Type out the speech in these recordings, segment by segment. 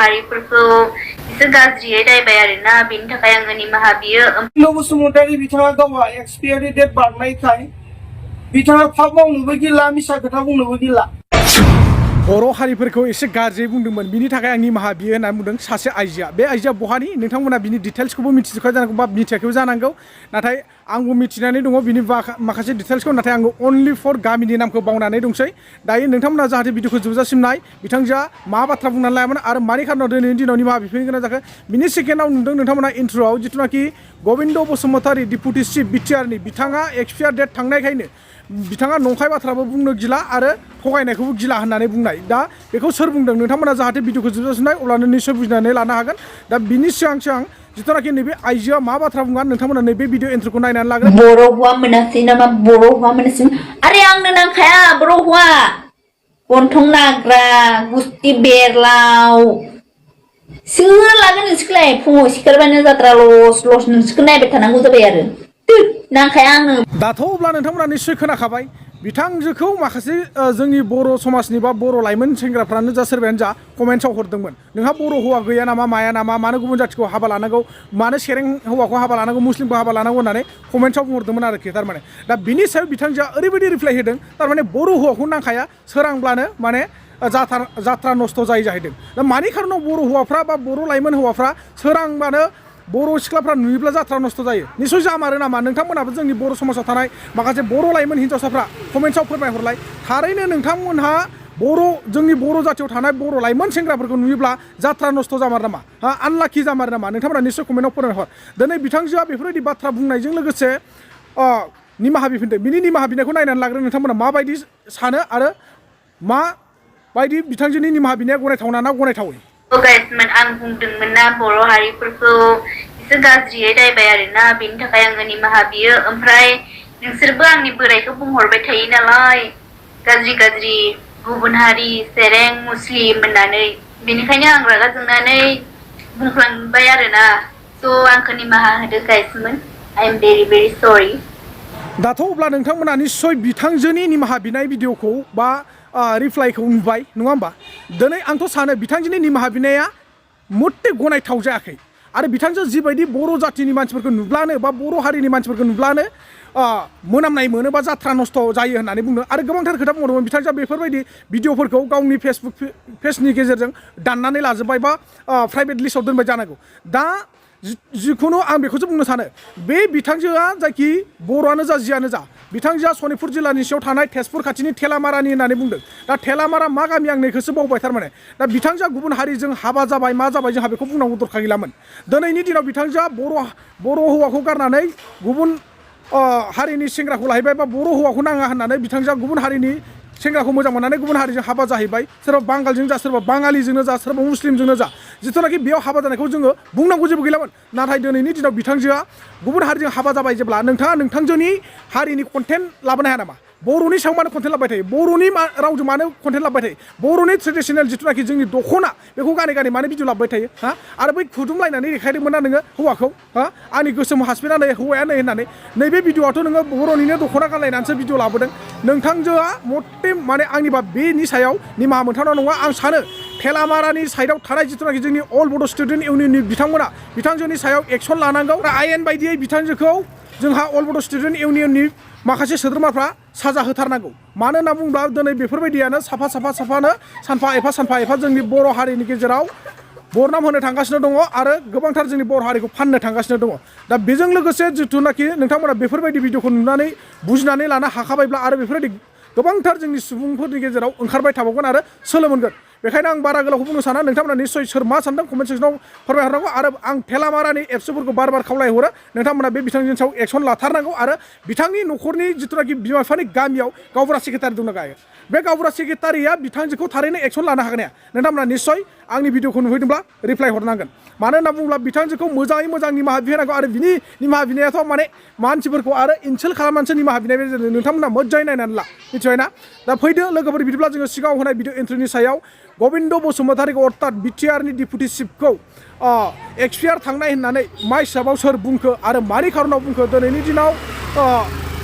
हारिफोरखौ एसे गाज्रियै रायबाय आरोना बेनि थाखाय आङो निमाहा बियो। बसुमतारी बिथाङा गावहा एक्सपायरि डेट बारनायखाय बिथाङा फाफ मावनोबो गिला मिसा खोथा बुंनोबो गिला। बर' हारिफोरखौ एसे गाज्रि बुंदोंमोन बिनि थाखाय आं निमाहा बियो होननानै बुंदों सासे आइजोआ। बे आइजोआ बहानि नोंथांमोना बिनि डिटेल्सखौबो मिथिजोबखायो जानांगौ बा मिथियाखैबो जानांगौ, नाथाय आंबो मिथिनानै दङ बिनि माखासे डिटेल्सखौ, नाथाय आङो अनलि फर गामिनि नामखौ बावनानै दंसै। दायो नोंथांमोना जाहाथे भिडिअखौ जोबजासिम नाय बिथांजोआ मा बाथ्रा बुंनानै लायामोन आरो मानि खारनाव दिनैनि दिनाव निमाहा बिफैनो गोनां जाखो। बिनि सेकेन्डआव नुदों नोंथांमोना इन्ट्र'आव जिथुनाखि गबिन्द बसुमतारी डिपुटि चिफ बिटिआरनि बिथाङा एक्सपायार डेट थांनायखायनो बिथाङा नंखाय बाथ्राबो बुंनो गिला आरो थगायनायखौबो गिला होननानै बुंनाय। दा बेखौ सोर बुंदों नोंथांमोना जाहाथे भिडिअखौ जोबजासिम नाय अब्लानो निश्चय बुजिनानै लानो हागोन। दा बिनि सिगां जिथुनाखि नैबे आइजोआ मा बाथ्रा बुंगोन नोंथांमोना नैबे भिडिअ एन्ट्रिखौ नायनानै लागोन। बर' हौवा मोनासै नामा बर' हौवा मोनासै आरे आंनो नांखाया बर' हौवा गन्थं नाग्रा गुस्ति बेरलाव सोर लागोन नोंसोरखौलाय फुङाव सिखारबानो जात्रा लस नोंसोरखौ नायबाय थानांगौ जाबाय आरो नांखाया आंनो। दाथ' अब्ला नोंथांमोना निश्चय खोनाखाबाय बिथांजोखौ माखासे जोंनि बर' समाजनि बा बर' लाइमोन सेंग्राफ्रानो जा सोरबायानो जा कमेन्ट्सआव हरदोंमोन नोंहा बर' हौवा गैया नामा माया नामा मानो गुबुन जाथिखौ हाबा लानांगौ मानो सेरें हौवाखौ हाबा लानांगौ मुस्लिमखौ हाबा लानांगौ होननानै कमेन्ट्सआव बुंहरदोंमोन आरोखि। थारमाने दा बिनि सायाव बिथांजोआ ओरैबायदि रिप्लाइ होदों थारमाने बर' हौवाखौ नांखाया सोरांब्लानो माने जात्रा नस्थ' जायो जाहैदों। दा मानि खारनाव बर' हौवाफ्रा बा बर' लाइमोन हौवाफ्रा सोरांबानो बर' सिख्लाफ्रा नुयोब्ला जात्रा नस्थ' जायो निस्सय जामारो नामा? नोंथांमोनाबो जोंनि बर' समाजाव थानाय माखासे बर' लाइमोन हिन्जावसाफ्रा कमेन्ट्सआव फोरमायहरलाय थारैनो नोंथांमोनहा जोंनि बर' जाथियाव थानाय बर' लाइमोन सेंग्राफोरखौ नुयोब्ला जात्रा नस्थ' जामारो नामा? आनलाखि जामारो नामा? नोंथांमोना निस्सय कमेन्टआव फोरमायहर। दिनै बिथांजोआ बेफोरबायदि बाथ्रा बुंनायजों लोगोसे निमाहा बिफिनदों। बिनि निमाहा बिनायखौ नायनानै लाग्रो नोंथांमोना माबायदि सानो आरो माबायदि बिथांजोनि निमाहा बिनाया गनायथावना ना गनायथावै? गाइसमोन आं बुंदोंमोन ना बर' हारिफोरखौ एसे गाज्रियै रायबाय आरोना बेनि थाखाय आङो निमाहा बियो। ओमफ्राय नोंसोरबो आंनि बोरायखौ बुंहरबाय थायो नालाय गाज्रि गुबुन हारि सेरें मुस्लिम होननानै, बेनिखायनो आं रागा जोंनानै बुंफ्लांबाय आरोना। स' आंखौ निमाहा होदो गाइसमोन, आइ एम भेरि भेरि सरि। दाथ' अब्ला नोंथांमोना निस्सय बिथांजोनि निमाहा बिनाय भिडिअखौ बा रिप्लाइखौ नुबाय नङा होमबा? दिनै आंथ' सानो बिथांजोनि निमाहा बिनाया मथे गनायथाव जायाखै आरो बिथांजों जिबायदि बर' जाथिनि मानसिफोरखौ नुब्लानो बा बर' हारिनि मानसिफोरखौ नुब्लानो मोनामनाय मोनो बा जात्रा नस्थ' जायो होननानै बुंदों आरो गोबांथार खोथा बुंदोंमोन। बिथांजोआ बेफोरबायदि भिडिअफोरखौ गावनि फेसबुक पेजनि गेजेरजों दाननानै लाजोब्बाय बा प्राइभेट लिस्टआव दोनबाय जानांगौ। दा जिखुनु आं बेखौसो बुंनो सानो बे बिथांजोआ जायखि बर'आनो जा जियानो जा बिथांजोआ सनितपुर जिल्लानि सिङाव थानाय तेजपुर खाथिनि थेलामारानि होननानै बुंदों। दा थेलामारा मा गामि आं नैखौसो बावबाय। थारमाने दा बिथांजोआ गुबुन हारिजों हाबा जाबाय मा जाबाय जोंहा बेखौ बुंनांगौ दरखार गैलामोन। दिनैनि दिनाव बिथांजोआ बर' हौवाखौ गारनानै गुबुन हारिनि सेंग्राखौ लाहैबाय बा बर' हौवाखौ नाङा होननानै बिथांजोआ गुबुन हारिनि सेंग्राखौ मोजां मोननानै गुबुन हारिजों हाबा जाहैबाय। सोरबा बांगालजों जा सोरबा बाङालिजोंनो जा सोरबा मुस्लिमजोंनो जा जिथुनाखि बेयाव हाबा जानायखौ जोङो बुंनांगौ जेबो गैलामोन। नाथाय दिनैनि दिनाव बिथांजोआ गुबुन हारिजों हाबा जाबाय जेब्ला नोंथाङा नोंथांजोनि हारिनि कन्टेन्ट लाबोनो हाया नामा? बर'नि सायाव मानो कन्टेन्ट लाबोबाय थायो? बर'नि रावजों मानो कन्टेन्ट लाबोबाय थायो? बर'नि ट्रेडिसनेल जिथुनाखि जोंनि दख'ना बेखौ गानै मानो भिडिअ लाबोबाय थायो? आरो बै खुदुमलायनानै देखायदोंमोन ना नोङो हौवाखौ आंनि गोसोम हासबेन्डआ नै हौवाया नै होननानै नैबे भिडिअआथ' नोङो बर'निनो दख'ना गानलायनानैसो भिडिअ लाबोदों। नोंथांजोआ मथे माने आंनिबा बेनि सायाव निमाहा मोनथावना नङा। आं सानो थेलामारानि साइडआव थानाय जिथुनाखि जोंनि अल बड' स्टुडेन्ट इउनियननि बिथांमोना बिथांजोनि सायाव एक्सन लानांगौ। आयेन बायदियै बिथांजोखौ जोंहा अल बड' स्टुडेन्ट इउनियननि माखासे सोद्रोमाफ्रा साजा होथारनांगौ। मानो होनना बुङोब्ला दिनै बेफोरबायदियानो साफानो सानफा एफा जोंनि बर' हारिनि गेजेराव बरनाम होनो थांगासिनो दङ आरो गोबांथार जोंनि बर' हारिखौ फाननो थांगासिनो दङ। दा बेजों लोगोसे जिथुनाखि नोंथांमोना बेफोरबायदि भिडिअखौ नुनानै बुजिनानै लानो हाखाबायब्ला आरो बेफोरबायदि गोबांथार जोंनि सुबुंफोरनि गेजेराव ओंखारबाय थाबावगोन आरो सोलो मोनगोन। बेखायनो आं बारा गोलावखौ बुंनो साना। नोंथांमोना निस्सय सोर मा सानदों कमेन्ट सेक्सनाव फोरमायहरनांगौ आरो आं थेलामारानि एबसुफोरखौ बार खावलायहरो नोंथांमोना बे बिथांजोनि सायाव एक्सन लाथारनांगौ आरो बिथांनि न'खरनि जिथुनाखि बिमा बिफानि गामियाव गावबुरा सेक्रेटारि दंना गायो बे गावबुरा सेक्रेटारिया बिथांजोखौ थारैनो एक्सन लानो हागोन हाया नोंथांमोना निस्सय आंनि भिडिअखौ नुहैदोंब्ला रिप्लाइ हरनांगोन। मानो होनना बुङोब्ला बिथांजोखौ मोजाङै निमाहा बिहोनांगौ आरो बिनि निमाहा बिनायाथ' माने मानसिफोरखौ आरो इनसाल्ट खालामनानैसो निमाहा बिनाय बायदि नोंथांमोना मोजाङै नायनानै ला मिथिबायना? दा फैदो लोगोफोर बिदिब्ला जोङो सिगाङाव होनाय भिडिअ एन्ट्रिनि सायाव गबिन्द बसुमतारीखौ अर्थात बिटिआरनि डिपुटि चिफखौ एक्सपायार थांनाय होननानै मा हिसाबाव सोर बुंखो आरो मानि खारनाव बुंखो दिनैनि दिनाव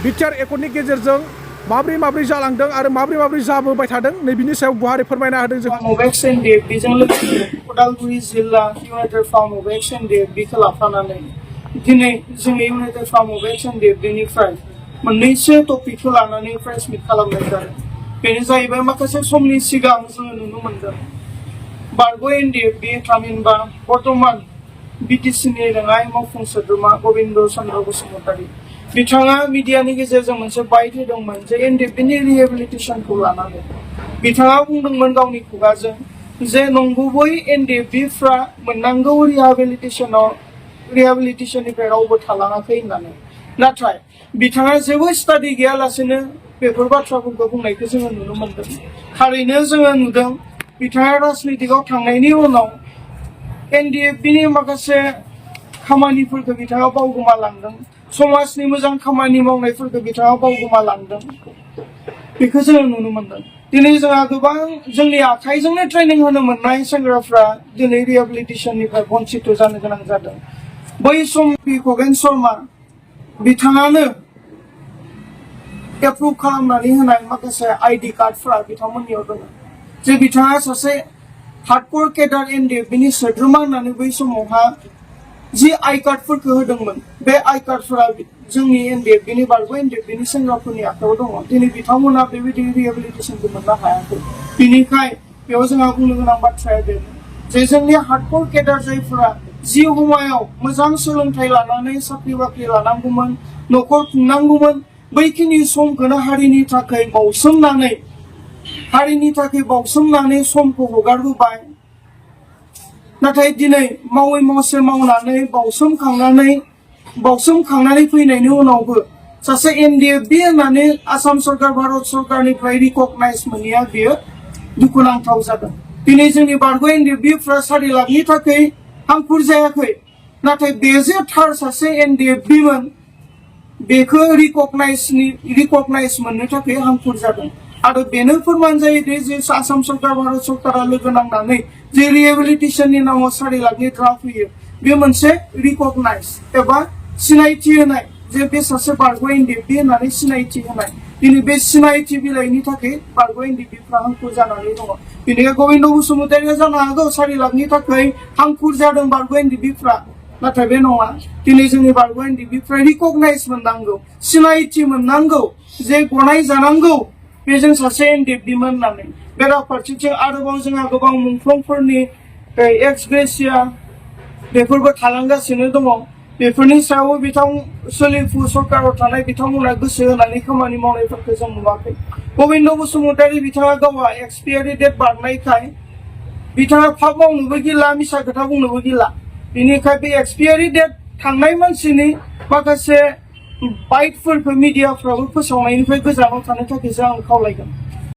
बिटिआर एकर्डनि गेजेरजों माब्रै माब्रै जालांदों आरो माब्रै माब्रै जाबोबाय थादों नैबिनि सायाव गुवारै फोरमायना होदों जों फार्मवेक्स एनडिएफ बेजों लोगोसे उदालगुरि जिल्ला इउनाइटेड फार्मवेक्स एनडिएफ बेखौ लाफानानै दिनै जोंनि इउनाइटेड फार्मवेक्स एनडिएफ बेनिफ्राय मोननैसो टपिकखौ लानानै प्रेस मिट खालामनाय जादों बेनो जाहैबाय माखासे समनि सिगां जोङो नुनो मोनदों बारग' एनडिएफ बे थामहिनबा बर्तमान बिटिसिनि लेङाइ मावफुं सोद्रोमा गबिन्द चन्द्र बसुमतारी बिथाङा मिडियानि गेजेरजों मोनसे बाइट होदोंमोन जे एनडिएफनि रिहेबिलिटेसनखौ लानानै बिथाङा बुंदोंमोन गावनि खुगाजों जे नंगुबै एनडिएफफ्रा मोननांगौ रिहेबिलिटेसननिफ्राय रावबो थालाङाखै होननानै नाथाय बिथाङा जेबो स्टाडि गैयालासेनो बेफोर बाथ्राफोरखौ बुंनायखौ जोङो नुनो मोनदों थारैनो जोङो नुदों बिथाङा राजनितिकआव थांनायनि उनाव एनडिएफनि माखासे खामानिफोरखौ बिथाङा बावगोमालांदों समाजनि मोजां खामानि मावनायफोरखौ बिथाङा बावगोमालांदों बेखौ जोङो नुनो मोनदों दिनै जोंहा गोबां जोंनि आखाइजोंनो ट्रेनिं होनो मोननाय सेंग्राफ्रा दिनै रिहेबिलिटेसननिफ्राय बन्सित जानो गोनां जादों बै सम पि खगेन शर्मा बिथाङानो एप्रुभ खालामनानै होनाय माखासे आइडि कार्डफोरा बिथांमोननियाव दङ जे बिथाङा सासे हार्डकोर केडार एनडिएफनि सोद्रोमा होननानै बै समावहा जि आइ कार्डफोरखौ होदोंमोन बे आइ कार्डफोरा जोंनि एनडिएफनि बारग' एनडिएफनि सेंग्राफोरनि आखायाव दङ दिनै बिथांमोना बेबायदि रिहेबिलिटेसनखौ मोननो हायाखै बिनिखाय बेयाव जोंहा बुंनो गोनां बाथ्राया बेनो जे जोंनि हार्डकोर केडार जायफोरा जि समायाव मोजां सोलोंथाइ लानानै साख्रि बाख्रि लानांगौमोन न'खर खुंनांगौमोन बैखिनि समखौनो हारिनि थाखाय बावसोमनानै समखौ हगारबोबाय नाथाय दिनै मावै मावसे मावनानै बावसोमखांनानै फैनायनि उनावबो सासे एनडिएफबि होननानै आसाम सरकार भारत सरकारनिफ्राय रिकगनाइज मोनैया बेयो दुखुनांथाव जादों दिनै जोंनि बारग' एनडिएफबिफ्रा 4 लाखनि थाखाय हांखुर जायाखै नाथाय बे जे थार सासे एनडिएफबिमोन बेखौ रिकगनाइज मोननो थाखाय हांखुर जादों आरो बेनो फोरमान जायो जे आसाम सरकार भारत सरकारा लोगो नांनानै जे रिहेबिलिटेसननि नामाव 4 लाखनि ड्राफ्ट होयो बे मोनसे रिकगनाइज एबा सिनायथि होनाय जे बे सासे बारग' एनडिएफबि होननानै सिनायथि होनाय दिनै बे सिनायथि बिलाइनि थाखाय बारग' एनडिएफबिफ्रा हांखुर जानानै दङ बेनिखायनो गबिन्द बसुमतारीया जानो हागौ 4 लाखनि थाखाय हांखुर जादों बारग' एनडिएफबिफ्रा नाथाय बे नङा दिनै जोंनि बारग' एनडिएफबिफ्रा रिकगनाइज मोननांगौ सिनायथि मोननांगौ जे गनाय जानांगौ बेजों सासे एनडिएफबिमोन होननानै बेराफारसेथिं आरोबाव जोंहा गोबां मुंख्लंफोरनि एक्स ग्रेसिया बेफोरबो थालांगासिनो दङ बेफोरनि सायावबो बिथां सोलिफु सरकाराव थानाय बिथांमोना गोसो होनानै खामानि मावनायफोरखौ जों नुवाखै गबिन्द बसुमतारी बिथाङा गावहा एक्सपायारि डेट बारनायखाय बिथाङा फाप मावनोबो गिला मिसा खोथा बुंनोबो गिला बेनिखाय बे एक्सपायारि डेट थांनाय मानसिनि माखासे बाइटफोरखौ मिडियाफ्राबो फोसावनायनिफ्राय गोजानाव थानो थाखायसो आं खावलायगोन